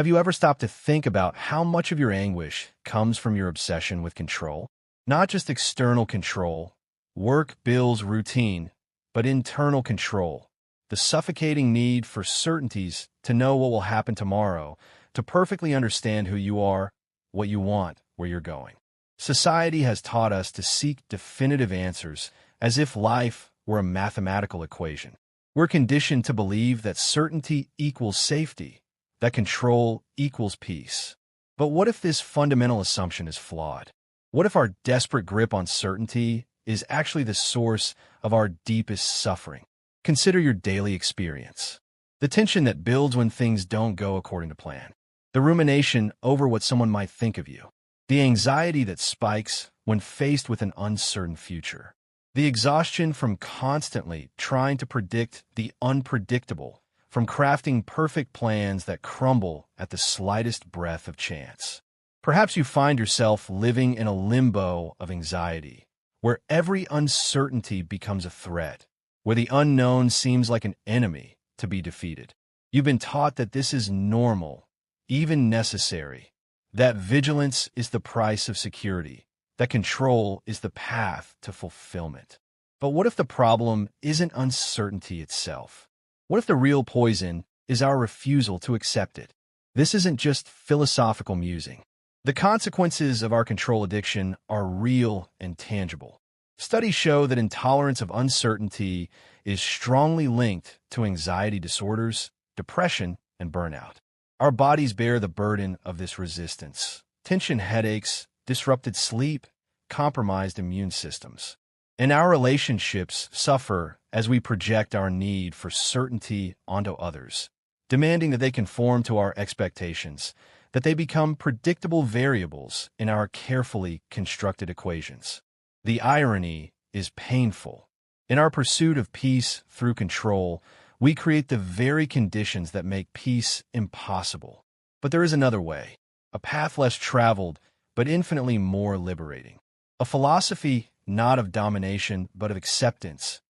Have you ever stopped to think about how much of your anguish comes from your obsession with control? Not just external control, work, bills, routine, but internal control. The suffocating need for certainties, to know what will happen tomorrow, to perfectly understand who you are, what you want, where you're going. Society has taught us to seek definitive answers as if life were a mathematical equation. We're conditioned to believe that certainty equals safety, that control equals peace. But what if this fundamental assumption is flawed? What if our desperate grip on certainty is actually the source of our deepest suffering? Consider your daily experience. The tension that builds when things don't go according to plan. The rumination over what someone might think of you. The anxiety that spikes when faced with an uncertain future. The exhaustion from constantly trying to predict the unpredictable, from crafting perfect plans that crumble at the slightest breath of chance. Perhaps you find yourself living in a limbo of anxiety, where every uncertainty becomes a threat, where the unknown seems like an enemy to be defeated. You've been taught that this is normal, even necessary, that vigilance is the price of security, that control is the path to fulfillment. But what if the problem isn't uncertainty itself? What if the real poison is our refusal to accept it? This isn't just philosophical musing. The consequences of our control addiction are real and tangible. Studies show that intolerance of uncertainty is strongly linked to anxiety disorders, depression, and burnout. Our bodies bear the burden of this resistance. Tension headaches, disrupted sleep, compromised immune systems. And our relationships suffer as we project our need for certainty onto others, demanding that they conform to our expectations, that they become predictable variables in our carefully constructed equations. The irony is painful. In our pursuit of peace through control, we create the very conditions that make peace impossible. But there is another way, a path less traveled, but infinitely more liberating. A philosophy not of domination, but of acceptance,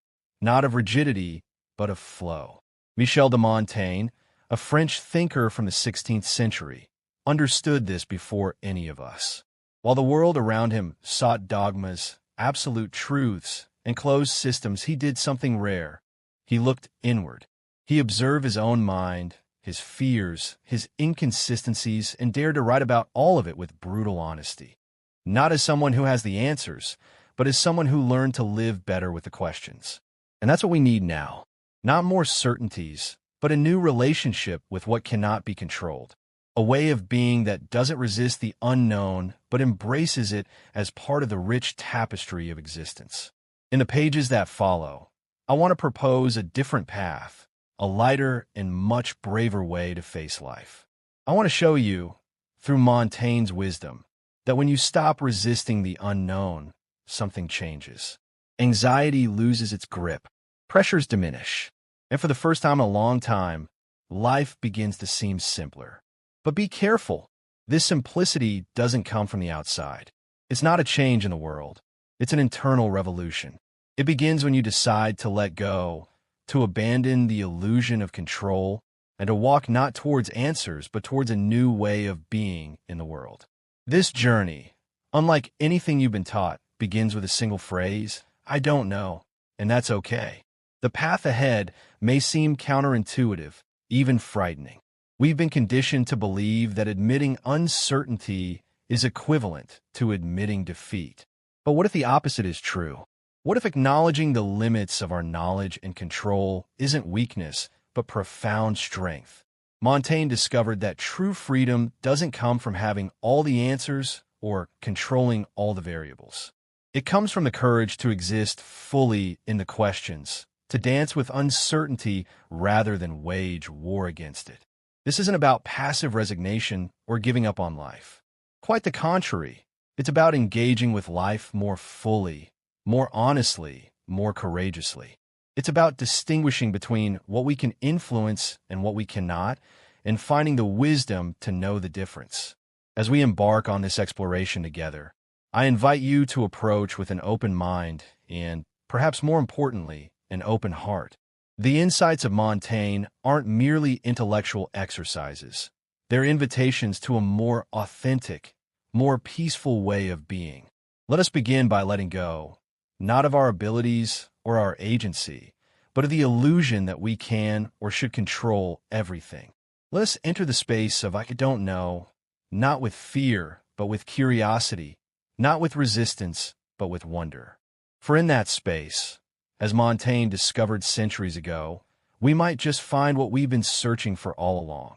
not of rigidity, but of flow. Michel de Montaigne, a French thinker from the 16th century, understood this before any of us. While the world around him sought dogmas, absolute truths, and closed systems, he did something rare. He looked inward. He observed his own mind, his fears, his inconsistencies, and dared to write about all of it with brutal honesty. Not as someone who has the answers, but as someone who learned to live better with the questions. And that's what we need now. Not more certainties, but a new relationship with what cannot be controlled. A way of being that doesn't resist the unknown, but embraces it as part of the rich tapestry of existence. In the pages that follow, I want to propose a different path, a lighter and much braver way to face life. I want to show you, through Montaigne's wisdom, that when you stop resisting the unknown, something changes. Anxiety loses its grip, pressures diminish, and for the first time in a long time, life begins to seem simpler. But be careful. This simplicity doesn't come from the outside. It's not a change in the world. It's an internal revolution. It begins when you decide to let go, to abandon the illusion of control, and to walk not towards answers, but towards a new way of being in the world. This journey, unlike anything you've been taught, begins with a single phrase, "I don't know," and that's okay. The path ahead may seem counterintuitive, even frightening. We've been conditioned to believe that admitting uncertainty is equivalent to admitting defeat. But what if the opposite is true? What if acknowledging the limits of our knowledge and control isn't weakness, but profound strength? Montaigne discovered that true freedom doesn't come from having all the answers or controlling all the variables. It comes from the courage to exist fully in the questions, to dance with uncertainty rather than wage war against it. This isn't about passive resignation or giving up on life. Quite the contrary. It's about engaging with life more fully, more honestly, more courageously. It's about distinguishing between what we can influence and what we cannot, and finding the wisdom to know the difference. As we embark on this exploration together, I invite you to approach with an open mind and, perhaps more importantly, an open heart. The insights of Montaigne aren't merely intellectual exercises. They're invitations to a more authentic, more peaceful way of being. Let us begin by letting go, not of our abilities or our agency, but of the illusion that we can or should control everything. Let us enter the space of I don't know, not with fear, but with curiosity, not with resistance, but with wonder. For in that space, as Montaigne discovered centuries ago, we might just find what we've been searching for all along.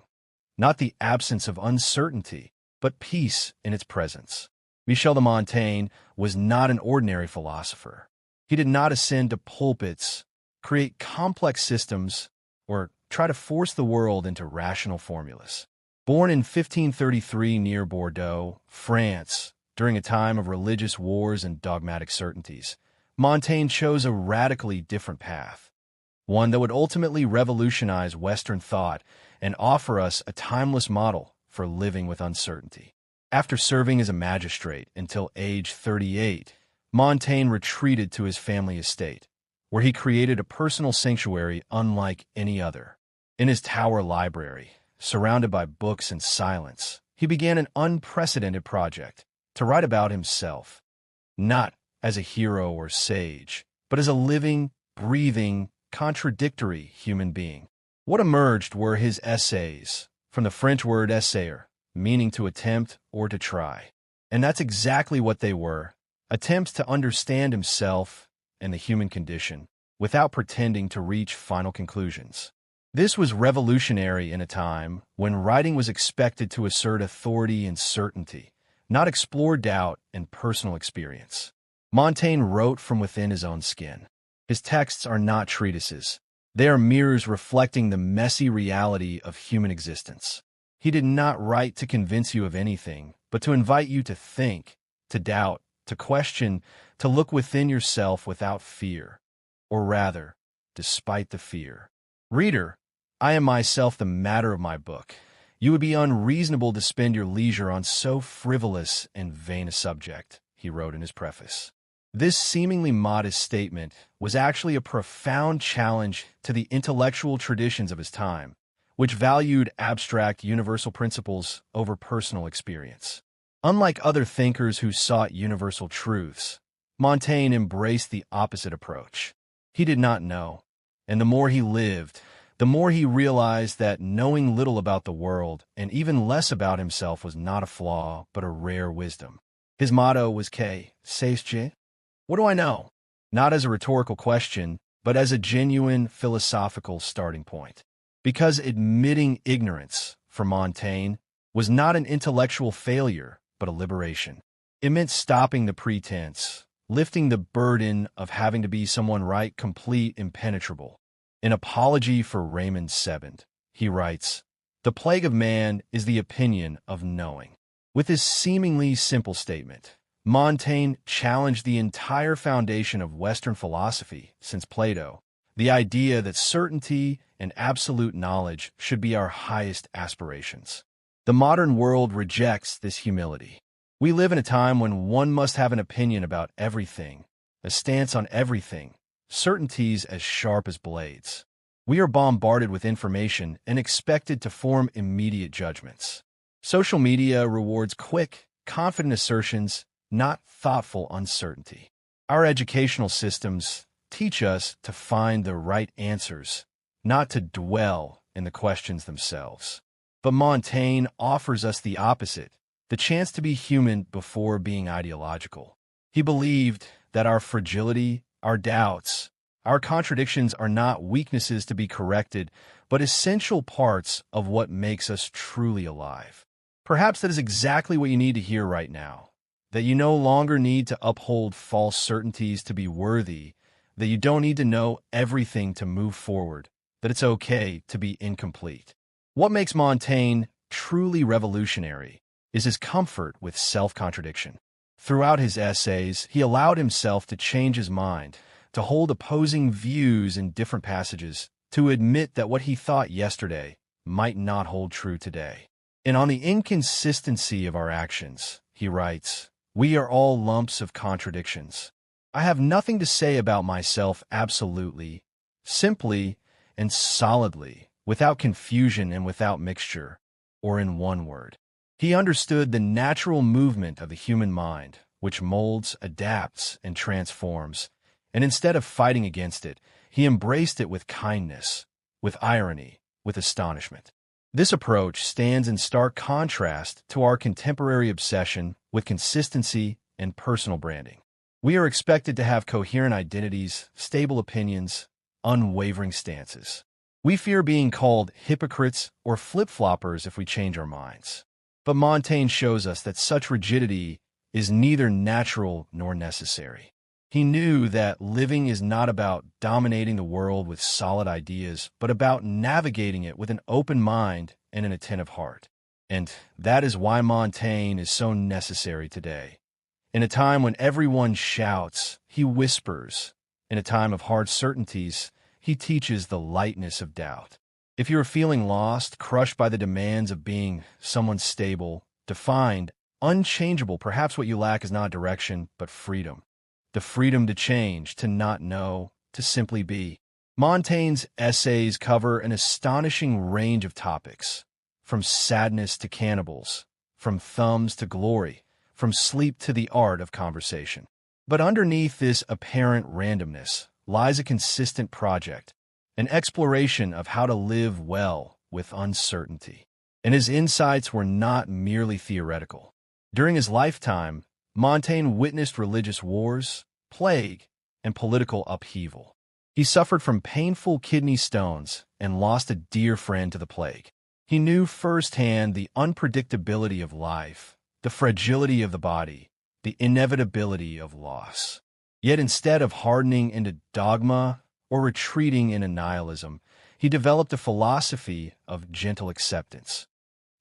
Not the absence of uncertainty, but peace in its presence. Michel de Montaigne was not an ordinary philosopher. He did not ascend to pulpits, create complex systems, or try to force the world into rational formulas. Born in 1533 near Bordeaux, France, during a time of religious wars and dogmatic certainties, Montaigne chose a radically different path, one that would ultimately revolutionize Western thought and offer us a timeless model for living with uncertainty. After serving as a magistrate until age 38, Montaigne retreated to his family estate, where he created a personal sanctuary unlike any other. In his tower library, surrounded by books and silence, he began an unprecedented project to write about himself, not as a hero or sage, but as a living, breathing, contradictory human being. What emerged were his essays, from the French word essayer, meaning to attempt or to try. And that's exactly what they were, attempts to understand himself and the human condition without pretending to reach final conclusions. This was revolutionary in a time when writing was expected to assert authority and certainty, not explore doubt and personal experience. Montaigne wrote from within his own skin. His texts are not treatises. They are mirrors reflecting the messy reality of human existence. He did not write to convince you of anything, but to invite you to think, to doubt, to question, to look within yourself without fear, or rather, despite the fear. Reader, I am myself the matter of my book. You would be unreasonable to spend your leisure on so frivolous and vain a subject, he wrote in his preface. This seemingly modest statement was actually a profound challenge to the intellectual traditions of his time, which valued abstract universal principles over personal experience. Unlike other thinkers who sought universal truths, Montaigne embraced the opposite approach. He did not know, and the more he lived, the more he realized that knowing little about the world and even less about himself was not a flaw, but a rare wisdom. His motto was "Que sais-je?" What do I know? Not as a rhetorical question, but as a genuine philosophical starting point. Because admitting ignorance, for Montaigne, was not an intellectual failure, but a liberation. It meant stopping the pretense, lifting the burden of having to be someone right, complete, impenetrable. In Apology for Raymond Sebond, he writes, "The plague of man is the opinion of knowing." With this seemingly simple statement, Montaigne challenged the entire foundation of Western philosophy since Plato, the idea that certainty and absolute knowledge should be our highest aspirations. The modern world rejects this humility. We live in a time when one must have an opinion about everything, a stance on everything, certainties as sharp as blades. We are bombarded with information and expected to form immediate judgments. Social media rewards quick, confident assertions, not thoughtful uncertainty. Our educational systems teach us to find the right answers, not to dwell in the questions themselves. But Montaigne offers us the opposite, the chance to be human before being ideological. He believed that our fragility, our doubts, our contradictions are not weaknesses to be corrected, but essential parts of what makes us truly alive. Perhaps that is exactly what you need to hear right now. That you no longer need to uphold false certainties to be worthy, that you don't need to know everything to move forward, that it's okay to be incomplete. What makes Montaigne truly revolutionary is his comfort with self-contradiction. Throughout his essays, he allowed himself to change his mind, to hold opposing views in different passages, to admit that what he thought yesterday might not hold true today. And on the inconsistency of our actions, he writes, "We are all lumps of contradictions. I have nothing to say about myself absolutely, simply, and solidly, without confusion and without mixture. or in one word. He understood the natural movement of the human mind, which molds, adapts, and transforms, and instead of fighting against it, he embraced it with kindness, with irony, with astonishment. This approach stands in stark contrast to our contemporary obsession with consistency and personal branding. We are expected to have coherent identities, stable opinions, unwavering stances. We fear being called hypocrites or flip-floppers if we change our minds. But Montaigne shows us that such rigidity is neither natural nor necessary. He knew that living is not about dominating the world with solid ideas, but about navigating it with an open mind and an attentive heart. And that is why Montaigne is so necessary today. In a time when everyone shouts, he whispers. In a time of hard certainties, he teaches the lightness of doubt. If you are feeling lost, crushed by the demands of being someone stable, defined, unchangeable, perhaps what you lack is not direction, but freedom. The freedom to change, to not know, to simply be. Montaigne's essays cover an astonishing range of topics, from sadness to cannibals, from thumbs to glory, from sleep to the art of conversation. But underneath this apparent randomness lies a consistent project, an exploration of how to live well with uncertainty. And his insights were not merely theoretical. During his lifetime, Montaigne witnessed religious wars, plague, and political upheaval. He suffered from painful kidney stones and lost a dear friend to the plague. He knew firsthand the unpredictability of life, the fragility of the body, the inevitability of loss. Yet instead of hardening into dogma or retreating into nihilism, he developed a philosophy of gentle acceptance,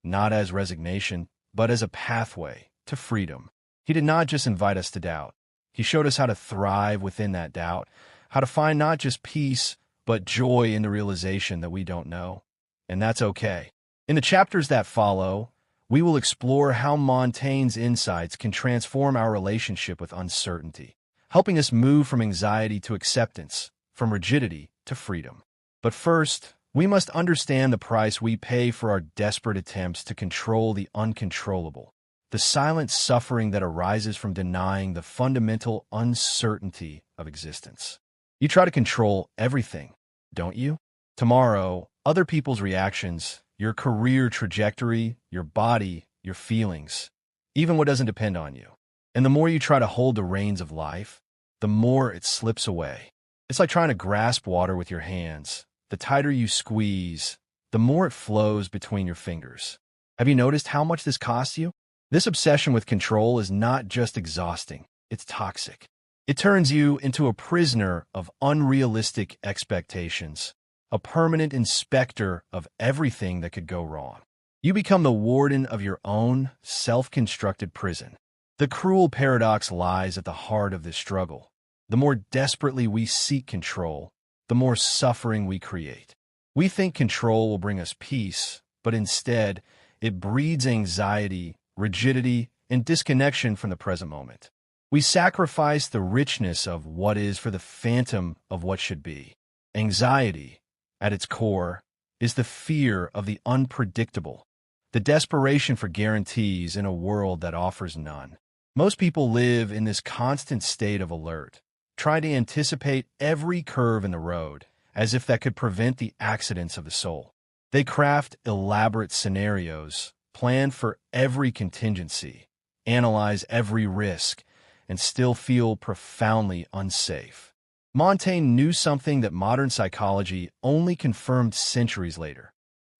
not as resignation, but as a pathway to freedom. He did not just invite us to doubt. He showed us how to thrive within that doubt, how to find not just peace, but joy in the realization that we don't know. And that's okay. In the chapters that follow, we will explore how Montaigne's insights can transform our relationship with uncertainty, helping us move from anxiety to acceptance, from rigidity to freedom. But first, we must understand the price we pay for our desperate attempts to control the uncontrollable, the silent suffering that arises from denying the fundamental uncertainty of existence. You try to control everything, don't you? Tomorrow, other people's reactions, your career trajectory, your body, your feelings, even what doesn't depend on you. And the more you try to hold the reins of life, the more it slips away. It's like trying to grasp water with your hands. The tighter you squeeze, the more it flows between your fingers. Have you noticed how much this costs you? This obsession with control is not just exhausting, it's toxic. It turns you into a prisoner of unrealistic expectations, a permanent inspector of everything that could go wrong. You become the warden of your own self-constructed prison. The cruel paradox lies at the heart of this struggle. The more desperately we seek control, the more suffering we create. We think control will bring us peace, but instead, it breeds anxiety, rigidity, and disconnection from the present moment. We sacrifice the richness of what is for the phantom of what should be. Anxiety, at its core, is the fear of the unpredictable, the desperation for guarantees in a world that offers none. Most people live in this constant state of alert, trying to anticipate every curve in the road, as if that could prevent the accidents of the soul. They craft elaborate scenarios, plan for every contingency, analyze every risk, and still feel profoundly unsafe. Montaigne knew something that modern psychology only confirmed centuries later.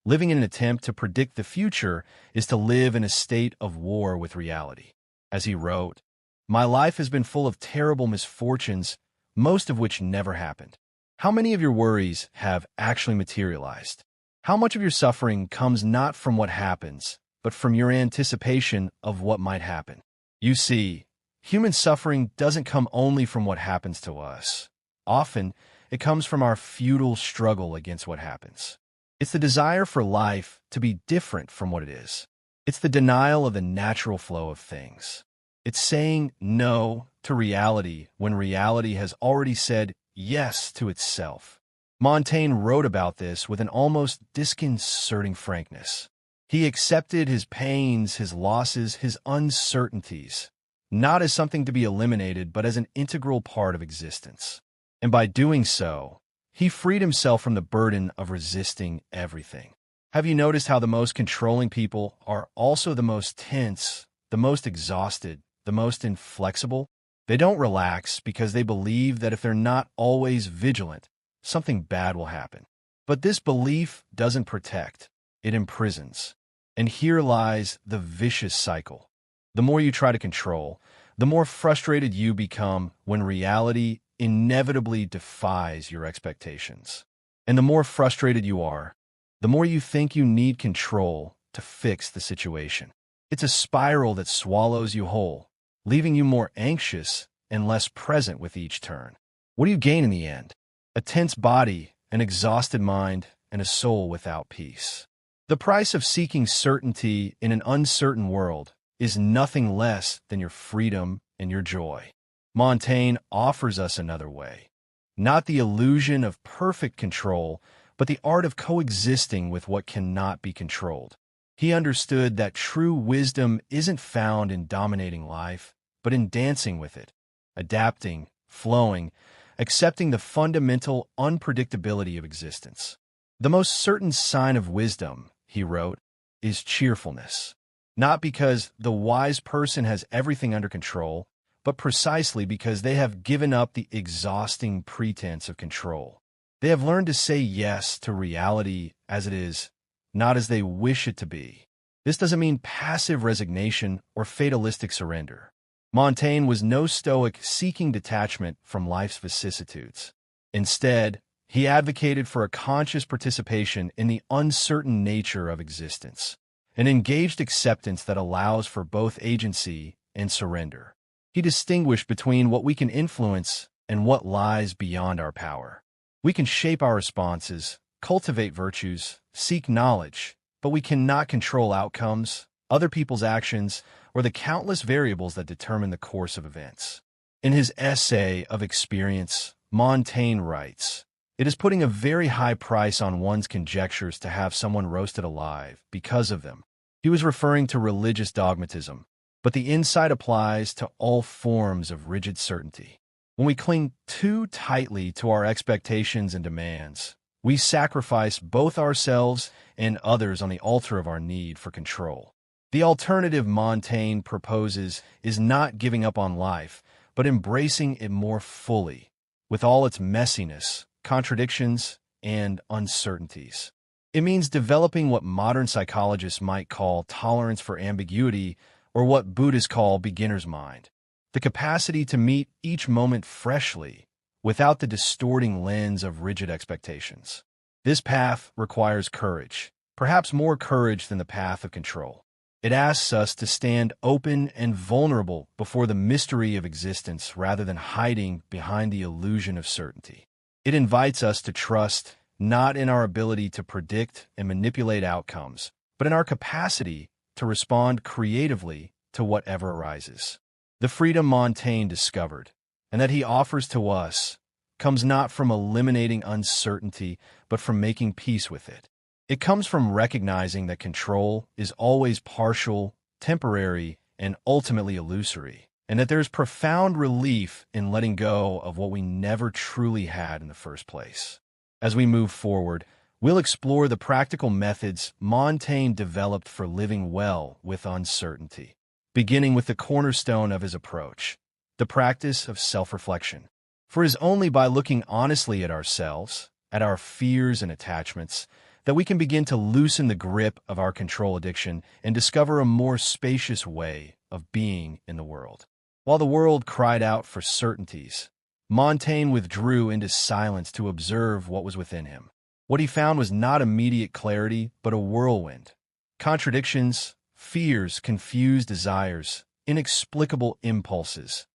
Living in an attempt to predict the future is to live in a state of war with reality. As he wrote, "My life has been full of terrible misfortunes, most of which never happened. How many of your worries have actually materialized? How much of your suffering comes not from what happens, but from your anticipation of what might happen? You see, human suffering doesn't come only from what happens to us. Often, it comes from our futile struggle against what happens. It's the desire for life to be different from what it is. It's the denial of the natural flow of things. It's saying no to reality when reality has already said yes to itself." Montaigne wrote about this with an almost disconcerting frankness. He accepted his pains, his losses, his uncertainties, not as something to be eliminated, but as an integral part of existence. And by doing so, he freed himself from the burden of resisting everything. Have you noticed how the most controlling people are also the most tense, the most exhausted, the most inflexible? They don't relax because they believe that if they're not always vigilant, something bad will happen. But this belief doesn't protect, it imprisons. And here lies the vicious cycle. The more you try to control, the more frustrated you become when reality inevitably defies your expectations. And the more frustrated you are, the more you think you need control to fix the situation. It's a spiral that swallows you whole, leaving you more anxious and less present with each turn. What do you gain in the end? A tense body, an exhausted mind, and a soul without peace. The price of seeking certainty in an uncertain world is nothing less than your freedom and your joy. Montaigne offers us another way. Not the illusion of perfect control, but the art of coexisting with what cannot be controlled. He understood that true wisdom isn't found in dominating life, but in dancing with it, adapting, flowing, accepting the fundamental unpredictability of existence. The most certain sign of wisdom, he wrote, is cheerfulness. Not because the wise person has everything under control, but precisely because they have given up the exhausting pretense of control. They have learned to say yes to reality as it is, not as they wish it to be. This doesn't mean passive resignation or fatalistic surrender. Montaigne was no stoic seeking detachment from life's vicissitudes. Instead, he advocated for a conscious participation in the uncertain nature of existence, an engaged acceptance that allows for both agency and surrender. He distinguished between what we can influence and what lies beyond our power. We can shape our responses, cultivate virtues, seek knowledge, but we cannot control outcomes, other people's actions, or the countless variables that determine the course of events. In his essay of experience, Montaigne writes, "It is putting a very high price on one's conjectures to have someone roasted alive because of them." He was referring to religious dogmatism, but the insight applies to all forms of rigid certainty. When we cling too tightly to our expectations and demands, we sacrifice both ourselves and others on the altar of our need for control. The alternative Montaigne proposes is not giving up on life, but embracing it more fully, with all its messiness, contradictions, and uncertainties. It means developing what modern psychologists might call tolerance for ambiguity, or what Buddhists call beginner's mind. The capacity to meet each moment freshly, without the distorting lens of rigid expectations. This path requires courage, perhaps more courage than the path of control. It asks us to stand open and vulnerable before the mystery of existence rather than hiding behind the illusion of certainty. It invites us to trust not in our ability to predict and manipulate outcomes, but in our capacity to respond creatively to whatever arises. The freedom Montaigne discovered, and that he offers to us, comes not from eliminating uncertainty, but from making peace with it. It comes from recognizing that control is always partial, temporary, and ultimately illusory, and that there's profound relief in letting go of what we never truly had in the first place. As we move forward, we'll explore the practical methods Montaigne developed for living well with uncertainty, beginning with the cornerstone of his approach, the practice of self-reflection. For it is only by looking honestly at ourselves, at our fears and attachments, that we can begin to loosen the grip of our control addiction and discover a more spacious way of being in the world. While the world cried out for certainties, Montaigne withdrew into silence to observe what was within him. What he found was not immediate clarity, but a whirlwind. Contradictions, fears, confused desires, inexplicable impulses.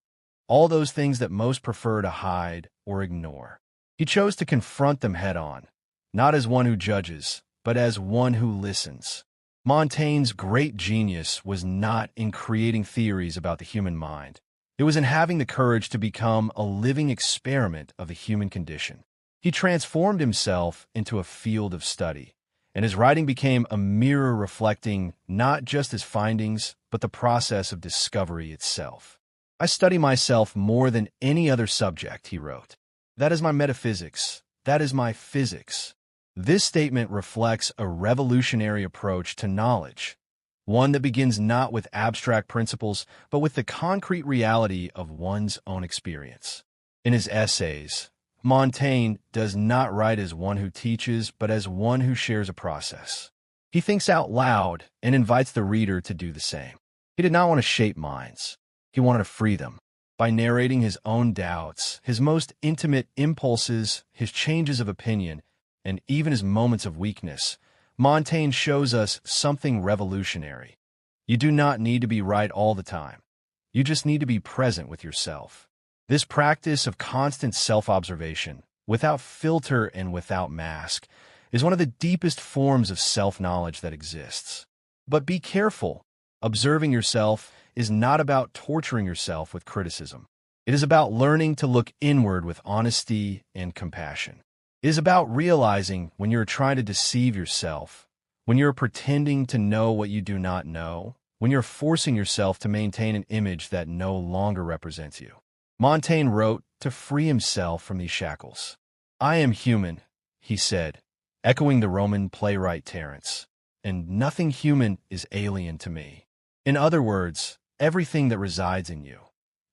All those things that most prefer to hide or ignore. He chose to confront them head-on, not as one who judges, but as one who listens. Montaigne's great genius was not in creating theories about the human mind. It was in having the courage to become a living experiment of the human condition. He transformed himself into a field of study, and his writing became a mirror reflecting not just his findings, but the process of discovery itself. I study myself more than any other subject, he wrote. That is my metaphysics. That is my physics. This statement reflects a revolutionary approach to knowledge, one that begins not with abstract principles, but with the concrete reality of one's own experience. In his essays, Montaigne does not write as one who teaches, but as one who shares a process. He thinks out loud and invites the reader to do the same. He did not want to shape minds. He wanted to free them. By narrating his own doubts, his most intimate impulses, his changes of opinion, and even his moments of weakness, Montaigne shows us something revolutionary. You do not need to be right all the time. You just need to be present with yourself. This practice of constant self-observation, without filter and without mask, is one of the deepest forms of self-knowledge that exists. But be careful. Observing yourself is not about torturing yourself with criticism. It is about learning to look inward with honesty and compassion. It is about realizing when you're trying to deceive yourself, when you're pretending to know what you do not know, when you're forcing yourself to maintain an image that no longer represents you. Montaigne wrote to free himself from these shackles. I am human, he said, echoing the Roman playwright Terence, and nothing human is alien to me. In other words, everything that resides in you,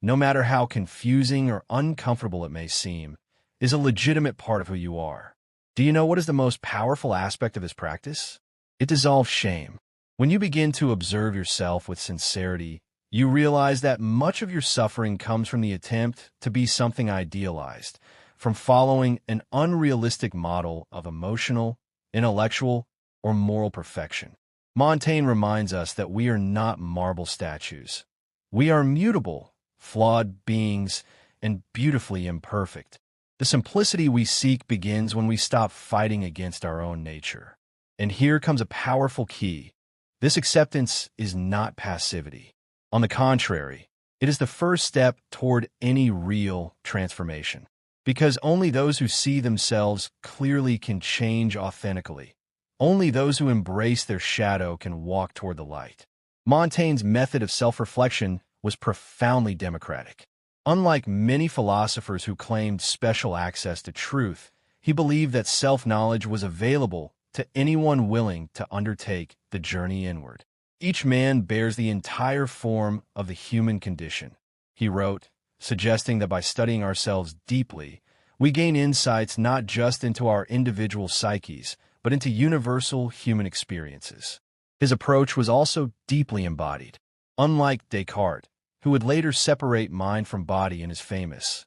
no matter how confusing or uncomfortable it may seem, is a legitimate part of who you are. Do you know what is the most powerful aspect of this practice? It dissolves shame. When you begin to observe yourself with sincerity, you realize that much of your suffering comes from the attempt to be something idealized, from following an unrealistic model of emotional, intellectual, or moral perfection. Montaigne reminds us that we are not marble statues. We are mutable, flawed beings, and beautifully imperfect. The simplicity we seek begins when we stop fighting against our own nature. And here comes a powerful key. This acceptance is not passivity. On the contrary, it is the first step toward any real transformation. Because only those who see themselves clearly can change authentically. Only those who embrace their shadow can walk toward the light. Montaigne's method of self-reflection was profoundly democratic. Unlike many philosophers who claimed special access to truth, he believed that self-knowledge was available to anyone willing to undertake the journey inward. Each man bears the entire form of the human condition, he wrote, suggesting that by studying ourselves deeply, we gain insights not just into our individual psyches, but into universal human experiences. His approach was also deeply embodied. Unlike Descartes, who would later separate mind from body in his famous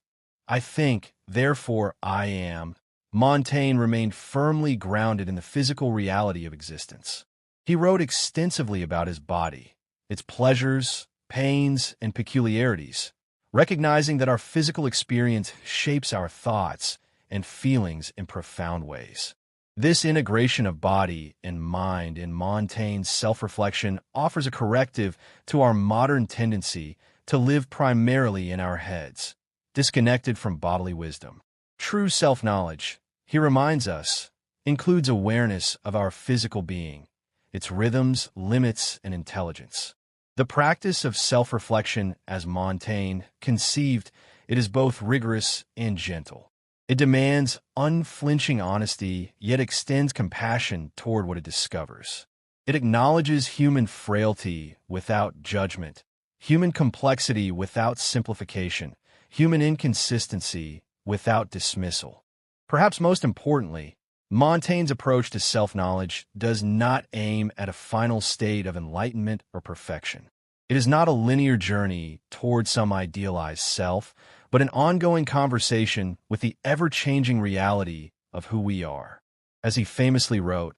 "I think, therefore I am," Montaigne remained firmly grounded in the physical reality of existence. He wrote extensively about his body, its pleasures, pains, and peculiarities, recognizing that our physical experience shapes our thoughts and feelings in profound ways. This integration of body and mind in Montaigne's self-reflection offers a corrective to our modern tendency to live primarily in our heads, disconnected from bodily wisdom. True self-knowledge, he reminds us, includes awareness of our physical being, its rhythms, limits, and intelligence. The practice of self-reflection, as Montaigne conceived, it is both rigorous and gentle. It demands unflinching honesty, yet extends compassion toward what it discovers. It acknowledges human frailty without judgment, human complexity without simplification, human inconsistency without dismissal. Perhaps most importantly, Montaigne's approach to self-knowledge does not aim at a final state of enlightenment or perfection. It is not a linear journey toward some idealized self, but an ongoing conversation with the ever-changing reality of who we are. As he famously wrote,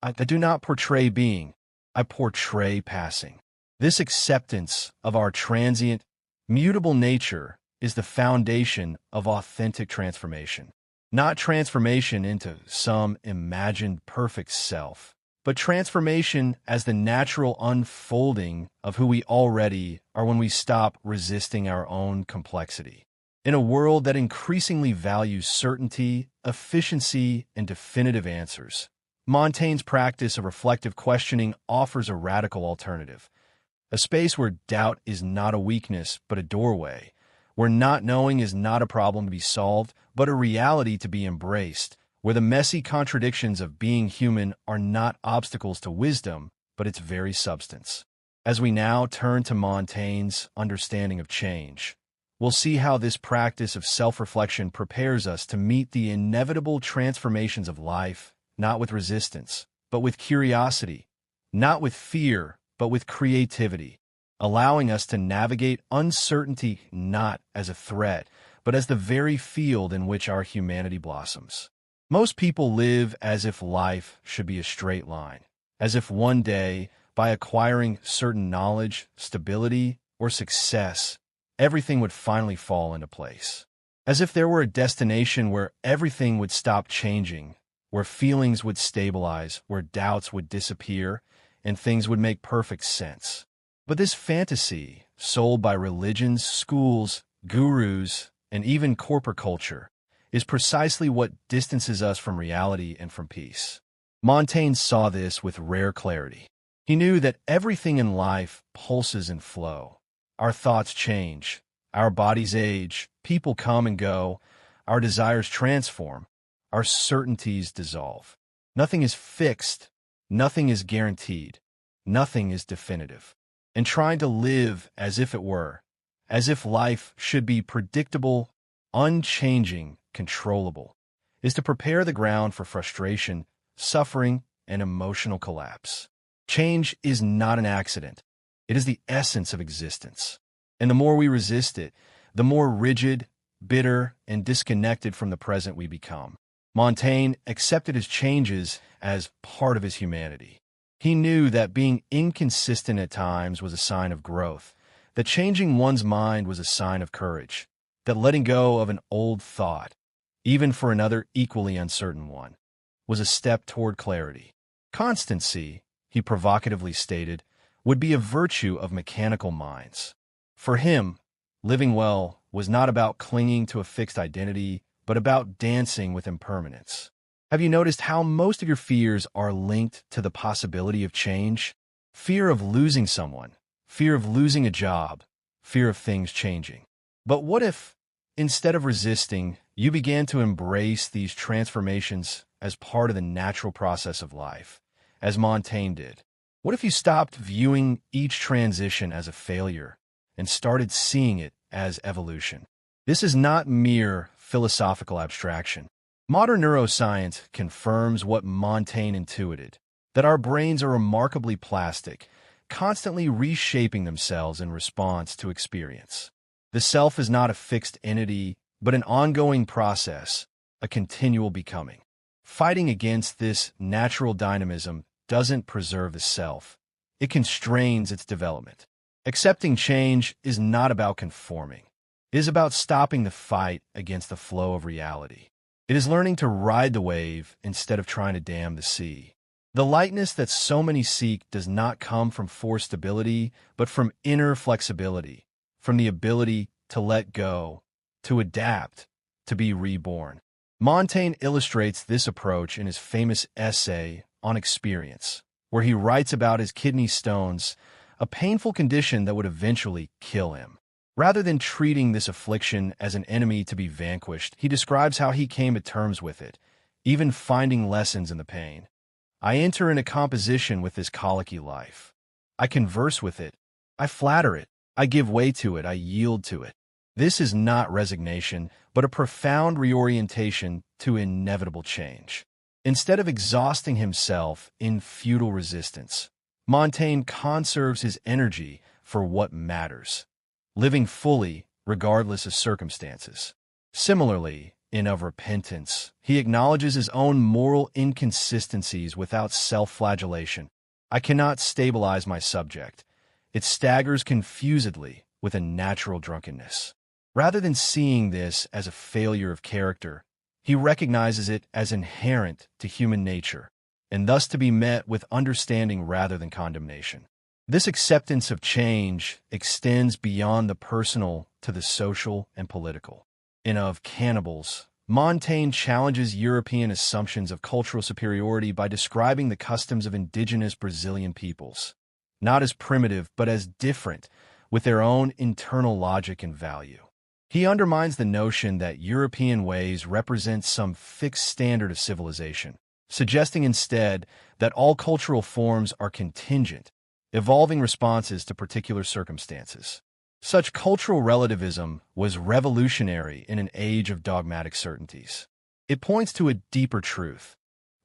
I do not portray being, I portray passing. This acceptance of our transient, mutable nature is the foundation of authentic transformation. Not transformation into some imagined perfect self, but transformation as the natural unfolding of who we already are when we stop resisting our own complexity. In a world that increasingly values certainty, efficiency, and definitive answers, Montaigne's practice of reflective questioning offers a radical alternative, a space where doubt is not a weakness but a doorway, where not knowing is not a problem to be solved but a reality to be embraced, where the messy contradictions of being human are not obstacles to wisdom but its very substance. As we now turn to Montaigne's understanding of change, we'll see how this practice of self-reflection prepares us to meet the inevitable transformations of life, not with resistance, but with curiosity, not with fear, but with creativity, allowing us to navigate uncertainty not as a threat, but as the very field in which our humanity blossoms. Most people live as if life should be a straight line, as if one day, by acquiring certain knowledge, stability, or success, everything would finally fall into place. As if there were a destination where everything would stop changing, where feelings would stabilize, where doubts would disappear, and things would make perfect sense. But this fantasy, sold by religions, schools, gurus, and even corporate culture, is precisely what distances us from reality and from peace. Montaigne saw this with rare clarity. He knew that everything in life pulses and flows. Our thoughts change, our bodies age, people come and go, our desires transform, our certainties dissolve. Nothing is fixed, nothing is guaranteed, nothing is definitive. And trying to live as if it were, as if life should be predictable, unchanging, controllable, is to prepare the ground for frustration, suffering, and emotional collapse. Change is not an accident. It is the essence of existence. And the more we resist it, the more rigid, bitter, and disconnected from the present we become. Montaigne accepted his changes as part of his humanity. He knew that being inconsistent at times was a sign of growth, that changing one's mind was a sign of courage, that letting go of an old thought, even for another equally uncertain one, was a step toward clarity. Constancy, he provocatively stated, would be a virtue of mechanical minds. For him, living well was not about clinging to a fixed identity, but about dancing with impermanence. Have you noticed how most of your fears are linked to the possibility of change? Fear of losing someone, fear of losing a job, fear of things changing. But what if, instead of resisting, you began to embrace these transformations as part of the natural process of life, as Montaigne did? What if you stopped viewing each transition as a failure and started seeing it as evolution? This is not mere philosophical abstraction. Modern neuroscience confirms what Montaigne intuited, that our brains are remarkably plastic, constantly reshaping themselves in response to experience. The self is not a fixed entity, but an ongoing process, a continual becoming. Fighting against this natural dynamism doesn't preserve the self. It constrains its development. Accepting change is not about conforming. It is about stopping the fight against the flow of reality. It is learning to ride the wave instead of trying to dam the sea. The lightness that so many seek does not come from forced stability, but from inner flexibility, from the ability to let go, to adapt, to be reborn. Montaigne illustrates this approach in his famous essay on experience, where he writes about his kidney stones, a painful condition that would eventually kill him. Rather than treating this affliction as an enemy to be vanquished, he describes how he came to terms with it, even finding lessons in the pain. I enter into composition with this colicky life. I converse with it. I flatter it. I give way to it. I yield to it. This is not resignation, but a profound reorientation to inevitable change. Instead of exhausting himself in futile resistance, Montaigne conserves his energy for what matters, living fully regardless of circumstances. Similarly, in Of Repentance, he acknowledges his own moral inconsistencies without self-flagellation. I cannot stabilize my subject. It staggers confusedly with a natural drunkenness. Rather than seeing this as a failure of character, he recognizes it as inherent to human nature, and thus to be met with understanding rather than condemnation. This acceptance of change extends beyond the personal to the social and political. In Of Cannibals, Montaigne challenges European assumptions of cultural superiority by describing the customs of indigenous Brazilian peoples, not as primitive but as different, with their own internal logic and value. He undermines the notion that European ways represent some fixed standard of civilization, suggesting instead that all cultural forms are contingent, evolving responses to particular circumstances. Such cultural relativism was revolutionary in an age of dogmatic certainties. It points to a deeper truth,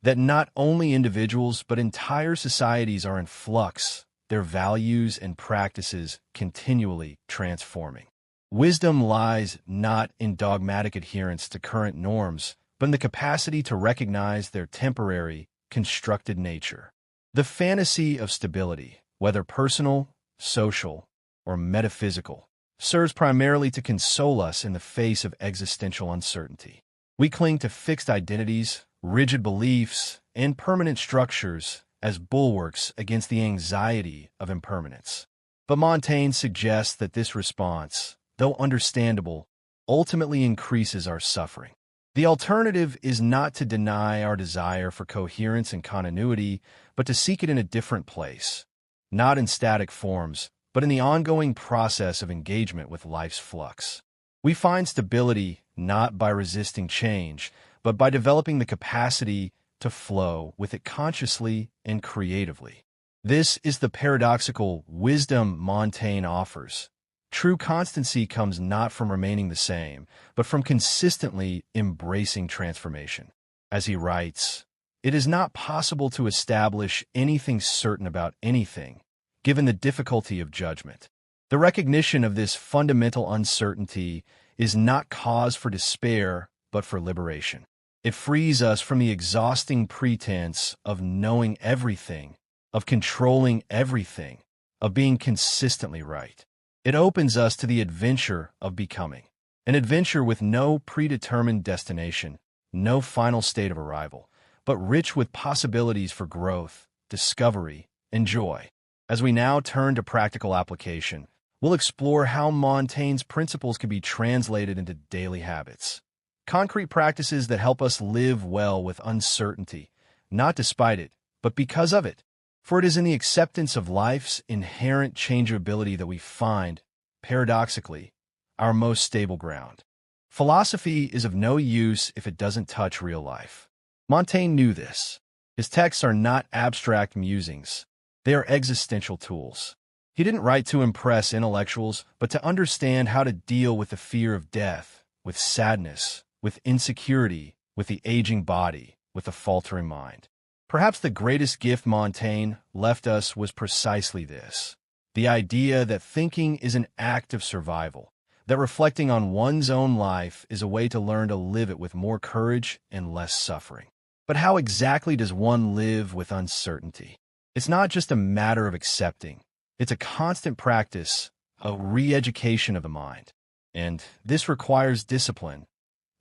that not only individuals but entire societies are in flux, their values and practices continually transforming. Wisdom lies not in dogmatic adherence to current norms, but in the capacity to recognize their temporary, constructed nature. The fantasy of stability, whether personal, social, or metaphysical, serves primarily to console us in the face of existential uncertainty. We cling to fixed identities, rigid beliefs, and permanent structures as bulwarks against the anxiety of impermanence. But Montaigne suggests that this response, though understandable, ultimately increases our suffering. The alternative is not to deny our desire for coherence and continuity, but to seek it in a different place, not in static forms, but in the ongoing process of engagement with life's flux. We find stability not by resisting change, but by developing the capacity to flow with it consciously and creatively. This is the paradoxical wisdom Montaigne offers. True constancy comes not from remaining the same, but from consistently embracing transformation. As he writes, "It is not possible to establish anything certain about anything, given the difficulty of judgment. The recognition of this fundamental uncertainty is not cause for despair, but for liberation. It frees us from the exhausting pretense of knowing everything, of controlling everything, of being consistently right. It opens us to the adventure of becoming, an adventure with no predetermined destination, no final state of arrival, but rich with possibilities for growth, discovery, and joy." As we now turn to practical application, we'll explore how Montaigne's principles can be translated into daily habits. Concrete practices that help us live well with uncertainty, not despite it, but because of it. For it is in the acceptance of life's inherent changeability that we find, paradoxically, our most stable ground. Philosophy is of no use if it doesn't touch real life. Montaigne knew this. His texts are not abstract musings. They are existential tools. He didn't write to impress intellectuals, but to understand how to deal with the fear of death, with sadness, with insecurity, with the aging body, with the faltering mind. Perhaps the greatest gift Montaigne left us was precisely this: the idea that thinking is an act of survival, that reflecting on one's own life is a way to learn to live it with more courage and less suffering. But how exactly does one live with uncertainty? It's not just a matter of accepting. It's a constant practice, a re-education of the mind. And this requires discipline,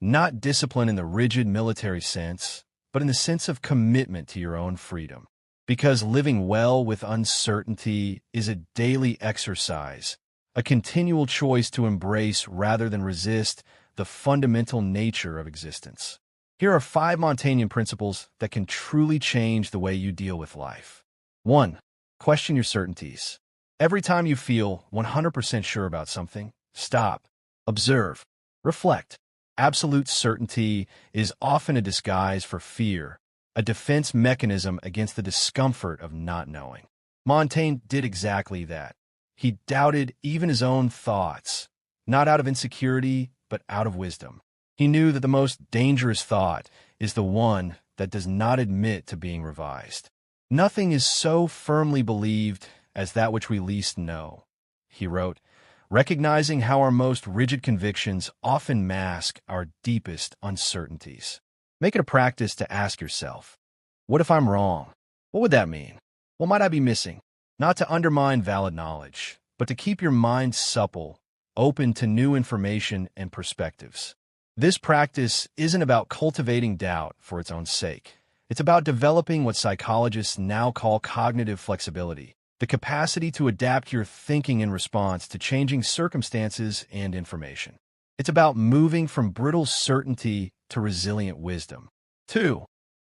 not discipline in the rigid military sense, but in the sense of commitment to your own freedom. Because living well with uncertainty is a daily exercise, a continual choice to embrace rather than resist the fundamental nature of existence. Here are 5 Montaignian principles that can truly change the way you deal with life. 1. Question your certainties. Every time you feel 100% sure about something, stop, observe, reflect. Absolute certainty is often a disguise for fear, a defense mechanism against the discomfort of not knowing. Montaigne did exactly that. He doubted even his own thoughts, not out of insecurity, but out of wisdom. He knew that the most dangerous thought is the one that does not admit to being revised. Nothing is so firmly believed as that which we least know, he wrote, recognizing how our most rigid convictions often mask our deepest uncertainties. Make it a practice to ask yourself, what if I'm wrong? What would that mean? What might I be missing? Not to undermine valid knowledge, but to keep your mind supple, open to new information and perspectives. This practice isn't about cultivating doubt for its own sake. It's about developing what psychologists now call cognitive flexibility, the capacity to adapt your thinking in response to changing circumstances and information. It's about moving from brittle certainty to resilient wisdom. 2.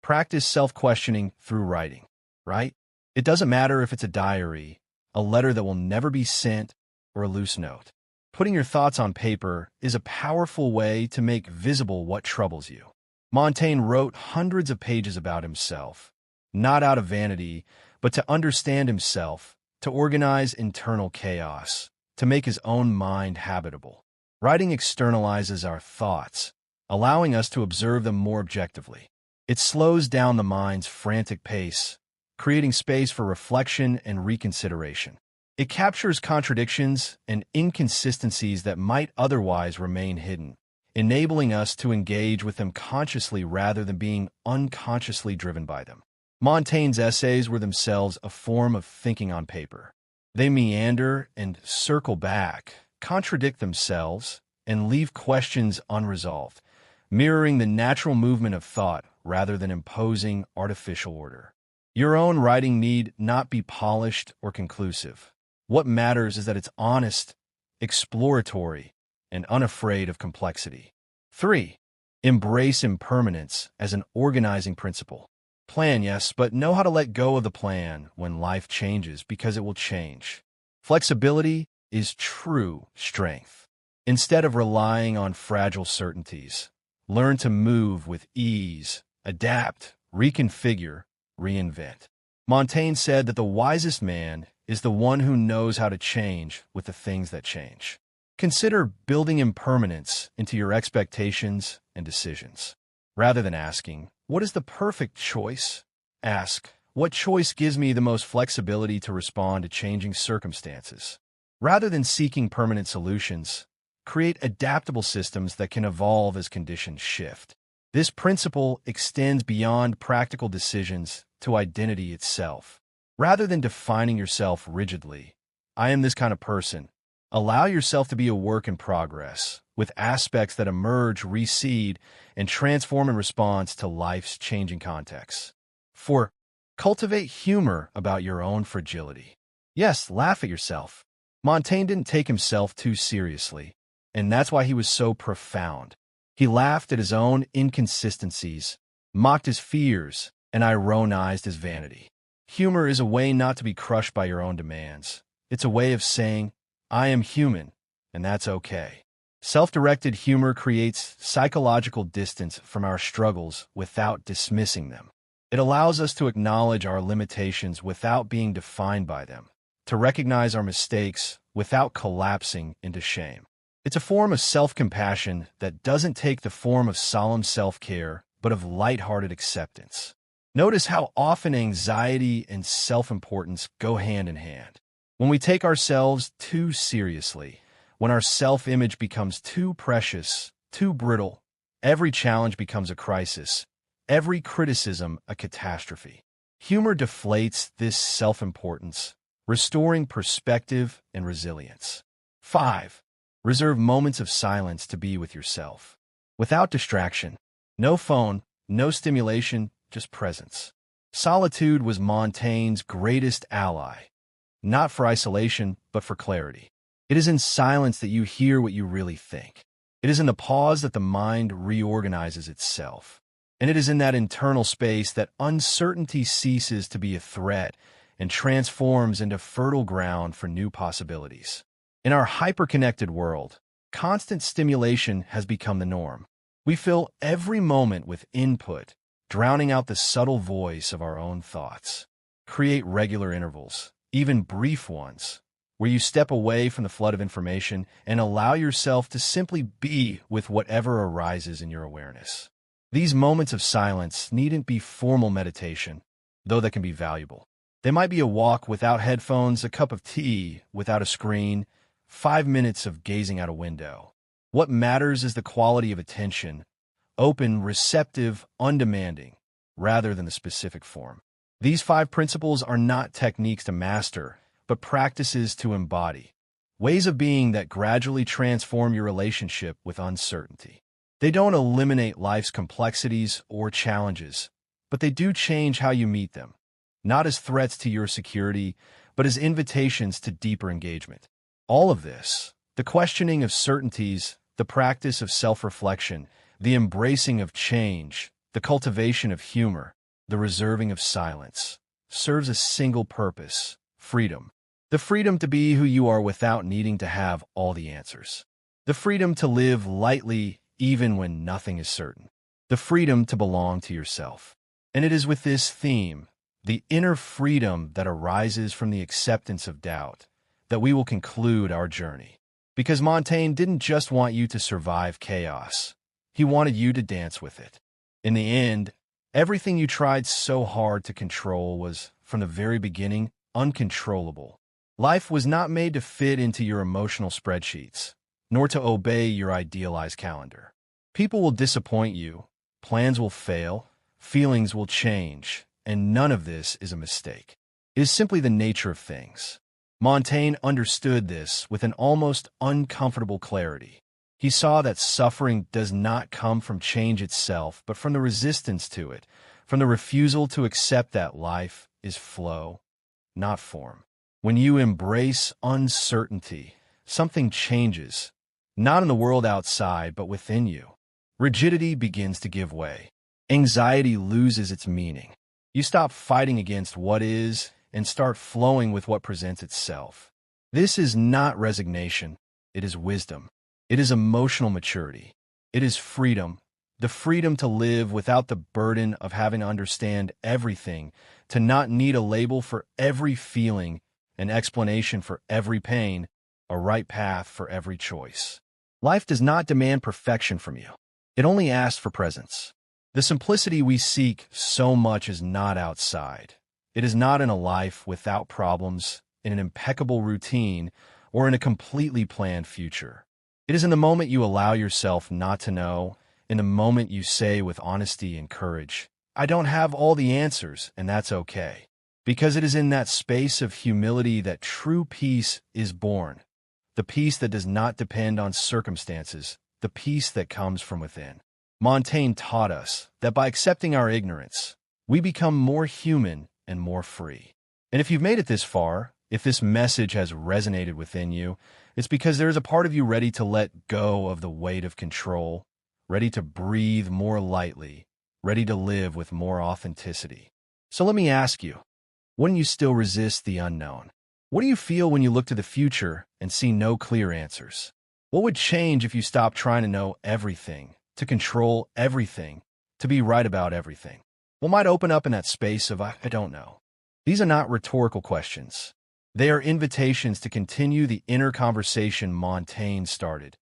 Practice self-questioning through writing, right? It doesn't matter if it's a diary, a letter that will never be sent, or a loose note. Putting your thoughts on paper is a powerful way to make visible what troubles you. Montaigne wrote hundreds of pages about himself, not out of vanity, but to understand himself, to organize internal chaos, to make his own mind habitable. Writing externalizes our thoughts, allowing us to observe them more objectively. It slows down the mind's frantic pace, creating space for reflection and reconsideration. It captures contradictions and inconsistencies that might otherwise remain hidden, enabling us to engage with them consciously rather than being unconsciously driven by them. Montaigne's essays were themselves a form of thinking on paper. They meander and circle back, contradict themselves, and leave questions unresolved, mirroring the natural movement of thought rather than imposing artificial order. Your own writing need not be polished or conclusive. What matters is that it's honest, exploratory, and unafraid of complexity. 3. Embrace impermanence as an organizing principle. Plan, yes, but know how to let go of the plan when life changes because it will change. Flexibility is true strength. Instead of relying on fragile certainties, learn to move with ease, adapt, reconfigure, reinvent. Montaigne said that the wisest man is the one who knows how to change with the things that change. Consider building impermanence into your expectations and decisions. Rather than asking, what is the perfect choice? Ask, what choice gives me the most flexibility to respond to changing circumstances? Rather than seeking permanent solutions, create adaptable systems that can evolve as conditions shift. This principle extends beyond practical decisions to identity itself. Rather than defining yourself rigidly, I am this kind of person, allow yourself to be a work in progress, with aspects that emerge, recede, and transform in response to life's changing contexts. 4. Cultivate humor about your own fragility. Yes, laugh at yourself. Montaigne didn't take himself too seriously, and that's why he was so profound. He laughed at his own inconsistencies, mocked his fears, and ironized his vanity. Humor is a way not to be crushed by your own demands. It's a way of saying, I am human, and that's okay. Self-directed humor creates psychological distance from our struggles without dismissing them. It allows us to acknowledge our limitations without being defined by them, to recognize our mistakes without collapsing into shame. It's a form of self-compassion that doesn't take the form of solemn self-care, but of lighthearted acceptance. Notice how often anxiety and self-importance go hand in hand. When we take ourselves too seriously, when our self-image becomes too precious, too brittle, every challenge becomes a crisis, every criticism a catastrophe. Humor deflates this self-importance, restoring perspective and resilience. 5. Reserve moments of silence to be with yourself. Without distraction. No phone, no stimulation, just presence. Solitude was Montaigne's greatest ally, not for isolation, but for clarity. It is in silence that you hear what you really think. It is in the pause that the mind reorganizes itself. And it is in that internal space that uncertainty ceases to be a threat and transforms into fertile ground for new possibilities. In our hyper-connected world, constant stimulation has become the norm. We fill every moment with input, drowning out the subtle voice of our own thoughts. Create regular intervals, even brief ones, where you step away from the flood of information and allow yourself to simply be with whatever arises in your awareness. These moments of silence needn't be formal meditation, though that can be valuable. They might be a walk without headphones, a cup of tea without a screen, 5 minutes of gazing out a window. What matters is the quality of attention, open, receptive, undemanding, rather than the specific form. These 5 principles are not techniques to master, but practices to embody, ways of being that gradually transform your relationship with uncertainty. They don't eliminate life's complexities or challenges, but they do change how you meet them, not as threats to your security, but as invitations to deeper engagement. All of this, the questioning of certainties, the practice of self-reflection, the embracing of change, the cultivation of humor, the reserving of silence, serves a single purpose: freedom. The freedom to be who you are without needing to have all the answers. The freedom to live lightly even when nothing is certain. The freedom to belong to yourself. And it is with this theme, the inner freedom that arises from the acceptance of doubt, that we will conclude our journey. Because Montaigne didn't just want you to survive chaos. He wanted you to dance with it. In the end, everything you tried so hard to control was, from the very beginning, uncontrollable. Life was not made to fit into your emotional spreadsheets, nor to obey your idealized calendar. People will disappoint you, plans will fail, feelings will change, and none of this is a mistake. It is simply the nature of things. Montaigne understood this with an almost uncomfortable clarity. He saw that suffering does not come from change itself, but from the resistance to it, from the refusal to accept that life is flow, not form. When you embrace uncertainty, something changes, not in the world outside, but within you. Rigidity begins to give way. Anxiety loses its meaning. You stop fighting against what is and start flowing with what presents itself. This is not resignation. It is wisdom. It is emotional maturity. It is freedom. The freedom to live without the burden of having to understand everything, to not need a label for every feeling, an explanation for every pain, a right path for every choice. Life does not demand perfection from you. It only asks for presence. The simplicity we seek so much is not outside. It is not in a life without problems, in an impeccable routine, or in a completely planned future. It is in the moment you allow yourself not to know, in the moment you say with honesty and courage, "I don't have all the answers, and that's okay." Because it is in that space of humility that true peace is born. The peace that does not depend on circumstances, the peace that comes from within. Montaigne taught us that by accepting our ignorance, we become more human and more free. And if you've made it this far, if this message has resonated within you, it's because there is a part of you ready to let go of the weight of control, ready to breathe more lightly, ready to live with more authenticity. So let me ask you, wouldn't you still resist the unknown? What do you feel when you look to the future and see no clear answers? What would change if you stopped trying to know everything, to control everything, to be right about everything? What might open up in that space of I don't know? These are not rhetorical questions. They are invitations to continue the inner conversation Montaigne started,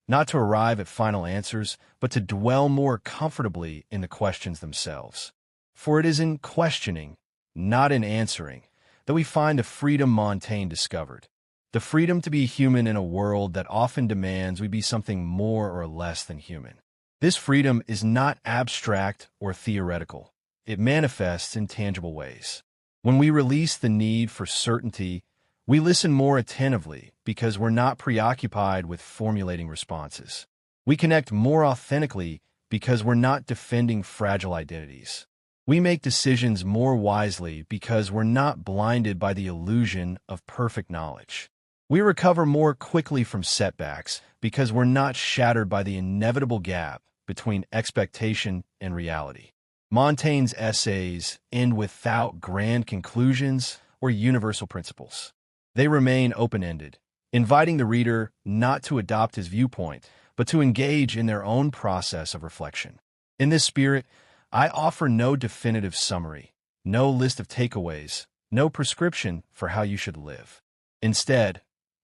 not to arrive at final answers, but to dwell more comfortably in the questions themselves. For it is in questioning, not in answering, that we find the freedom Montaigne discovered. The freedom to be human in a world that often demands we be something more or less than human. This freedom is not abstract or theoretical. It manifests in tangible ways. When we release the need for certainty, we listen more attentively because we're not preoccupied with formulating responses. We connect more authentically because we're not defending fragile identities. We make decisions more wisely because we're not blinded by the illusion of perfect knowledge. We recover more quickly from setbacks because we're not shattered by the inevitable gap between expectation and reality. Montaigne's essays end without grand conclusions or universal principles. They remain open-ended, inviting the reader not to adopt his viewpoint, but to engage in their own process of reflection. In this spirit, I offer no definitive summary, no list of takeaways, no prescription for how you should live. Instead,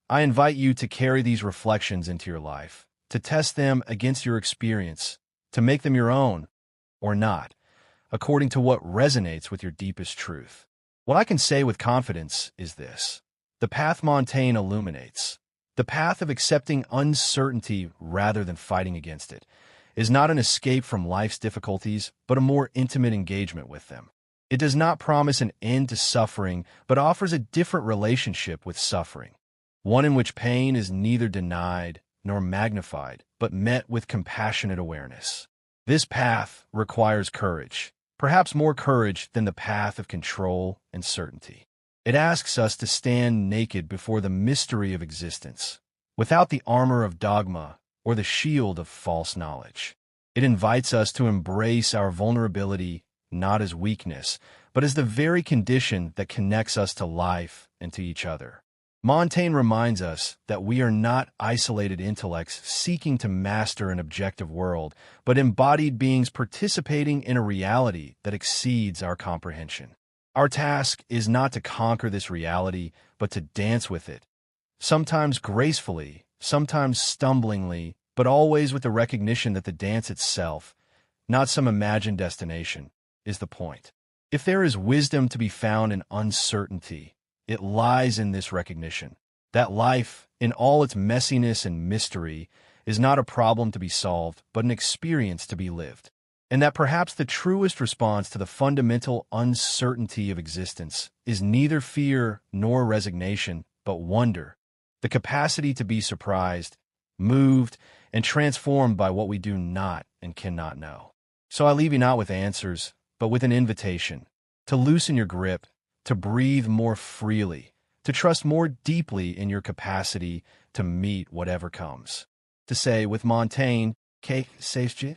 I invite you to carry these reflections into your life, to test them against your experience, to make them your own, or not, according to what resonates with your deepest truth. What I can say with confidence is this: the path Montaigne illuminates, the path of accepting uncertainty rather than fighting against it, is not an escape from life's difficulties, but a more intimate engagement with them. It does not promise an end to suffering, but offers a different relationship with suffering, one in which pain is neither denied nor magnified, but met with compassionate awareness. This path requires courage, perhaps more courage than the path of control and certainty. It asks us to stand naked before the mystery of existence, without the armor of dogma, or the shield of false knowledge. It invites us to embrace our vulnerability not as weakness, but as the very condition that connects us to life and to each other. Montaigne reminds us that we are not isolated intellects seeking to master an objective world, but embodied beings participating in a reality that exceeds our comprehension. Our task is not to conquer this reality, but to dance with it, sometimes gracefully, sometimes stumblingly, but always with the recognition that the dance itself, not some imagined destination, is the point. If there is wisdom to be found in uncertainty, it lies in this recognition that life, in all its messiness and mystery, is not a problem to be solved, but an experience to be lived. And that perhaps the truest response to the fundamental uncertainty of existence is neither fear nor resignation, but wonder, the capacity to be surprised, moved, and transformed by what we do not and cannot know. So I leave you not with answers, but with an invitation to loosen your grip, to breathe more freely, to trust more deeply in your capacity to meet whatever comes. To say with Montaigne, "Que sais-je?"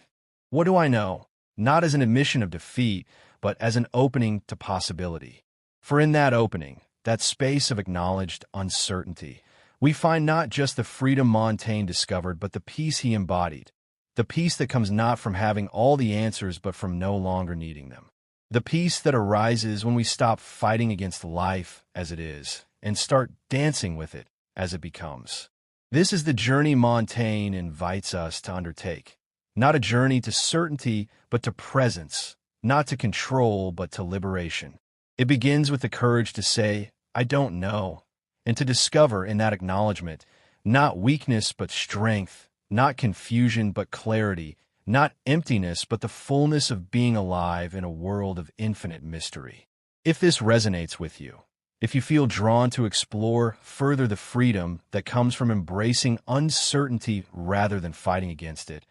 What do I know? Not as an admission of defeat, but as an opening to possibility. For in that opening, that space of acknowledged uncertainty, we find not just the freedom Montaigne discovered, but the peace he embodied. The peace that comes not from having all the answers, but from no longer needing them. The peace that arises when we stop fighting against life as it is and start dancing with it as it becomes. This is the journey Montaigne invites us to undertake. Not a journey to certainty, but to presence. Not to control, but to liberation. It begins with the courage to say, "I don't know," and to discover in that acknowledgement not weakness, but strength, not confusion, but clarity, not emptiness, but the fullness of being alive in a world of infinite mystery. If this resonates with you, if you feel drawn to explore further the freedom that comes from embracing uncertainty rather than fighting against it,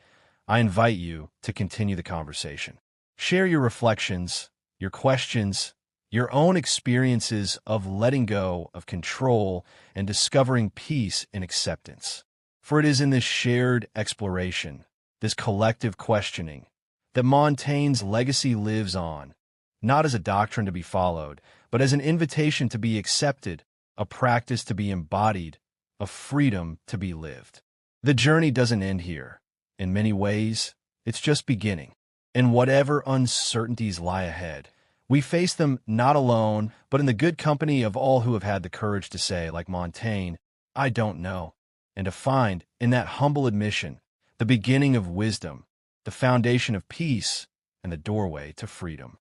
I invite you to continue the conversation. Share your reflections, your questions, your own experiences of letting go of control and discovering peace in acceptance. For it is in this shared exploration, this collective questioning, that Montaigne's legacy lives on, not as a doctrine to be followed, but as an invitation to be accepted, a practice to be embodied, a freedom to be lived. The journey doesn't end here. In many ways, it's just beginning. And whatever uncertainties lie ahead, we face them not alone, but in the good company of all who have had the courage to say, like Montaigne, "I don't know," and to find, in that humble admission, the beginning of wisdom, the foundation of peace, and the doorway to freedom.